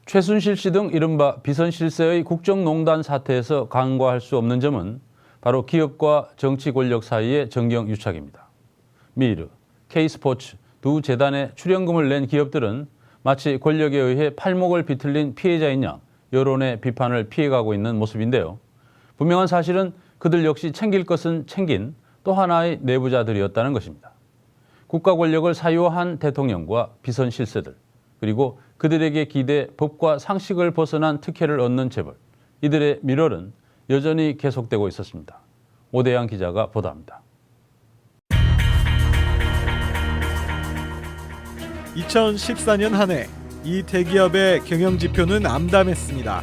최순실 씨 등 이른바 비선실세의 국정농단 사태에서 간과할 수 없는 점은 바로 기업과 정치 권력 사이의 정경유착입니다. 미르, K스포츠 두 재단에 출연금을 낸 기업들은 마치 권력에 의해 팔목을 비틀린 피해자인 양 여론의 비판을 피해가고 있는 모습인데요. 분명한 사실은 그들 역시 챙길 것은 챙긴 또 하나의 내부자들이었다는 것입니다. 국가 권력을 사유한 대통령과 비선실세들, 그리고 그들에게 기대 법과 상식을 벗어난 특혜를 얻는 재벌, 이들의 밀월은 여전히 계속되고 있었습니다. 오대양 기자가 보도합니다. 2014년 한 해 이 대기업의 경영지표는 암담했습니다.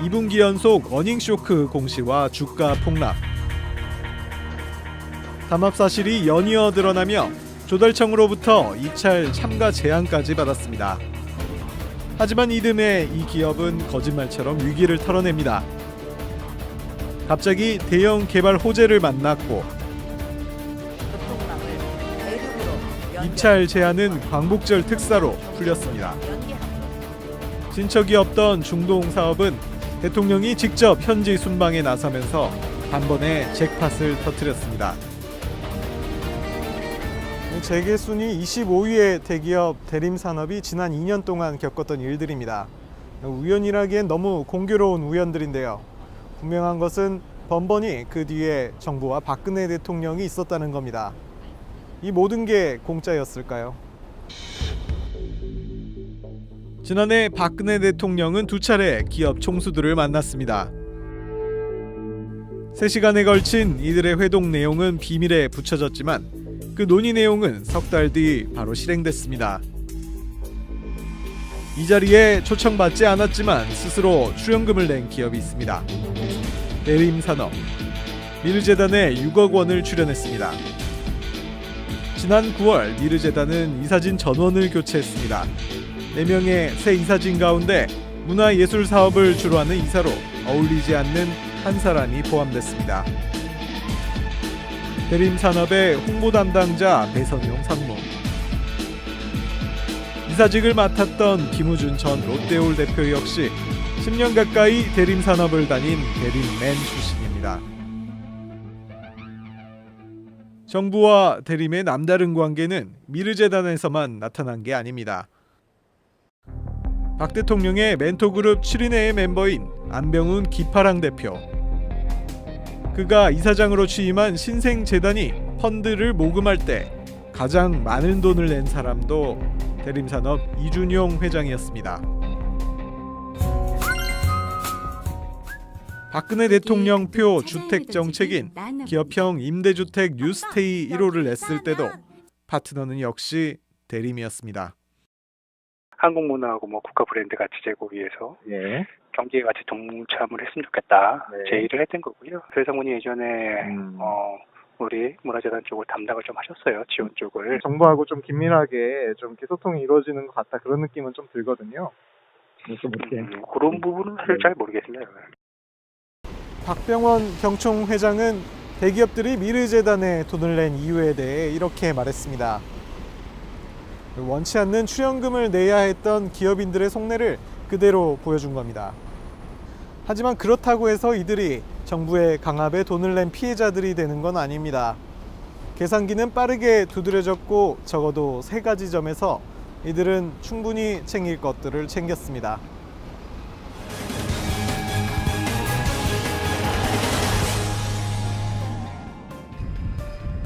2분기 연속 어닝쇼크 공시와 주가 폭락. 담합 사실이 연이어 드러나며 조달청으로부터 입찰 참가 제한까지 받았습니다. 하지만 이듬해 이 기업은 거짓말처럼 위기를 털어냅니다. 갑자기 대형 개발 호재를 만났고 입찰 제한은 광복절 특사로 풀렸습니다. 진척이 없던 중동 사업은 대통령이 직접 현지 순방에 나서면서 단번에 잭팟을 터뜨렸습니다. 재계 순위 25위의 대기업 대림산업이 지난 2년 동안 겪었던 일들입니다. 우연이라기엔 너무 공교로운 우연들인데요. 분명한 것은 번번이 그 뒤에 정부와 박근혜 대통령이 있었다는 겁니다. 이 모든 게 공짜였을까요? 지난해 박근혜 대통령은 두 차례 기업 총수들을 만났습니다. 3시간에 걸친 이들의 회동 내용은 비밀에 붙여졌지만 그 논의 내용은 석 달 뒤 바로 실행됐습니다. 이 자리에 초청받지 않았지만 스스로 출연금을 낸 기업이 있습니다. 대림산업, 미르재단에 6억 원을 출연했습니다. 지난 9월 미르재단은 이사진 전원을 교체했습니다. 4명의 새 이사진 가운데 문화예술 사업을 주로 하는 이사로 어울리지 않는 한 사람이 포함됐습니다. 대림산업의 홍보 담당자 배선용 상무, 이사직을 맡았던 김우준 전 롯데홀 대표 역시 10년 가까이 대림산업을 다닌 대림맨 출신입니다. 정부와 대림의 남다른 관계는 미르재단에서만 나타난 게 아닙니다. 박 대통령의 멘토그룹 7인회의 멤버인 안병훈 기파랑 대표, 그가 이사장으로 취임한 신생재단이 펀드를 모금할 때 가장 많은 돈을 낸 사람도 대림산업 이준용 회장이었습니다. 박근혜 대통령표 주택정책인 기업형 임대주택 뉴스테이 1호를 냈을 때도 파트너는 역시 대림이었습니다. 한국 문화하고 국가 브랜드 가치 제고 위해서 경제 가치 동참을 했으면 좋겠다 제의를 했던 거고요. 회장분이 예전에 우리 문화재단 쪽을 담당을 좀 하셨어요. 지원 쪽을. 정부하고 좀 긴밀하게 좀 소통이 이루어지는 것 같다, 그런 느낌은 좀 들거든요. 그런 부분은 사실 잘 모르겠습니다. 박병원 경총 회장은 대기업들이 미르재단에 돈을 낸 이유에 대해 이렇게 말했습니다. 원치 않는 출연금을 내야 했던 기업인들의 속내를 그대로 보여준 겁니다. 하지만 그렇다고 해서 이들이 정부의 강압에 돈을 낸 피해자들이 되는 건 아닙니다. 계산기는 빠르게 두드려졌고 적어도 3가지 점에서 이들은 충분히 챙길 것들을 챙겼습니다.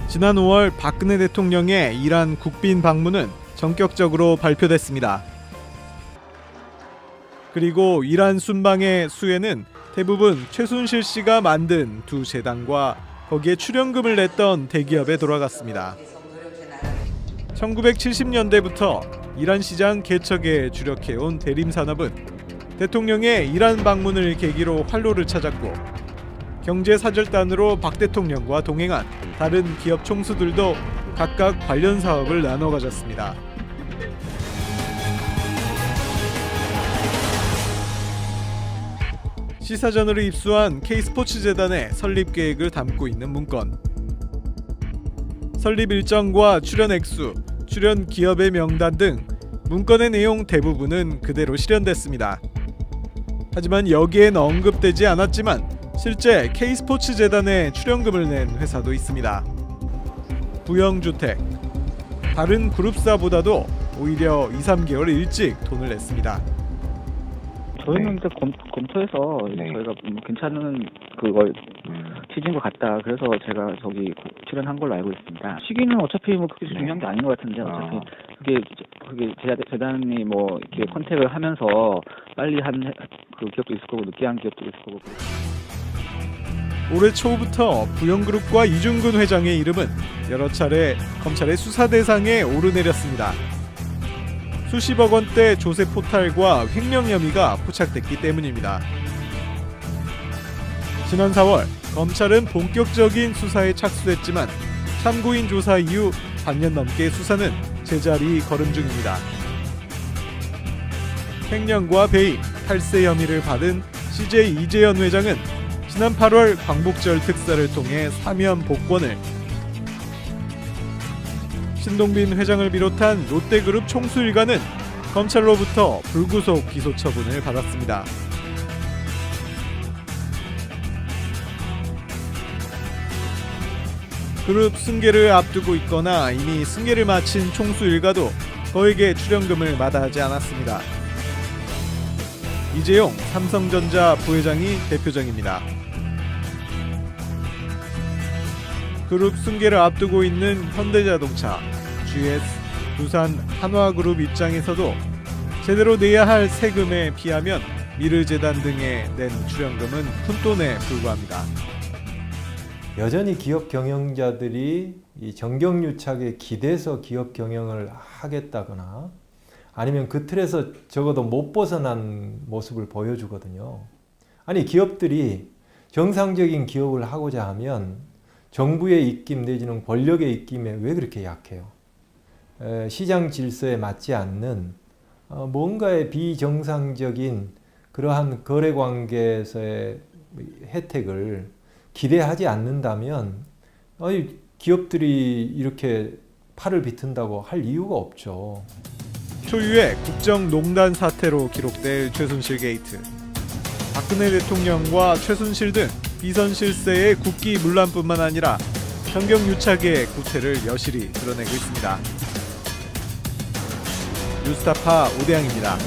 지난 5월 박근혜 대통령의 이란 국빈 방문은 전격적으로 발표됐습니다. 그리고 이란 순방의 수혜는 대부분 최순실 씨가 만든 두 재단과 거기에 출연금을 냈던 대기업에 돌아갔습니다. 1970년대부터 이란 시장 개척에 주력해온 대림산업은 대통령의 이란 방문을 계기로 활로를 찾았고 경제사절단으로 박 대통령과 동행한 다른 기업 총수들도 각각 관련 사업을 나눠 가졌습니다. 시사저널을 입수한 K스포츠재단의 설립 계획을 담고 있는 문건. 설립 일정과 출연 액수, 출연 기업의 명단 등 문건의 내용 대부분은 그대로 실현됐습니다. 하지만 여기엔 언급되지 않았지만 실제 K스포츠 재단에 출연금을 낸 회사도 있습니다. 부영주택, 다른 그룹사보다도 오히려 2-3개월 일찍 돈을 냈습니다. 저희는 일단 검토해서 저희가 괜찮은 그걸 취지인 것 같다. 그래서 제가 저기 출연한 걸로 알고 있습니다. 시기는 어차피 뭐 그렇게 중요한 게 아닌 것 같은데 어차피 그게 재단이 뭐 이렇게 컨택을 하면서 빨리 한 그 기업도 있을 거고 늦게 한 기업도 있을 거고. 올해 초부터 부영그룹과 이중근 회장의 이름은 여러 차례 검찰의 수사 대상에 오르내렸습니다. 수십억 원대 조세 포탈과 횡령 혐의가 포착됐기 때문입니다. 지난 4월 검찰은 본격적인 수사에 착수했지만 참고인 조사 이후 반년 넘게 수사는 제자리 걸음 중입니다. 횡령과 배임, 탈세 혐의를 받은 CJ 이재현 회장은 지난 8월 광복절 특사를 통해 사면 복권을, 신동빈 회장을 비롯한 롯데그룹 총수 일가는 검찰로부터 불구속 기소 처분을 받았습니다. 그룹 승계를 앞두고 있거나 이미 승계를 마친 총수 일가도 거액의 출연금을 마다하지 않았습니다. 이재용 삼성전자 부회장이 대표적입니다. 그룹 승계를 앞두고 있는 현대자동차, GS, 두산, 한화그룹 입장에서도 제대로 내야 할 세금에 비하면 미르재단 등에 낸 출연금은 푼돈에 불과합니다. 여전히 기업 경영자들이 이 정경유착에 기대서 기업 경영을 하겠다거나 아니면 그 틀에서 적어도 못 벗어난 모습을 보여주거든요. 아니 기업들이 정상적인 기업을 하고자 하면 정부의 입김 내지는 권력의 입김에 왜 그렇게 약해요? 시장 질서에 맞지 않는 뭔가의 비정상적인 그러한 거래 관계에서의 혜택을 기대하지 않는다면 기업들이 이렇게 팔을 비튼다고 할 이유가 없죠. 초유의 국정농단 사태로 기록될 최순실 게이트. 박근혜 대통령과 최순실 등 비선 실세의 국기문란뿐만 아니라 정경유착의 구태를 여실히 드러내고 있습니다. 뉴스타파 오대양입니다.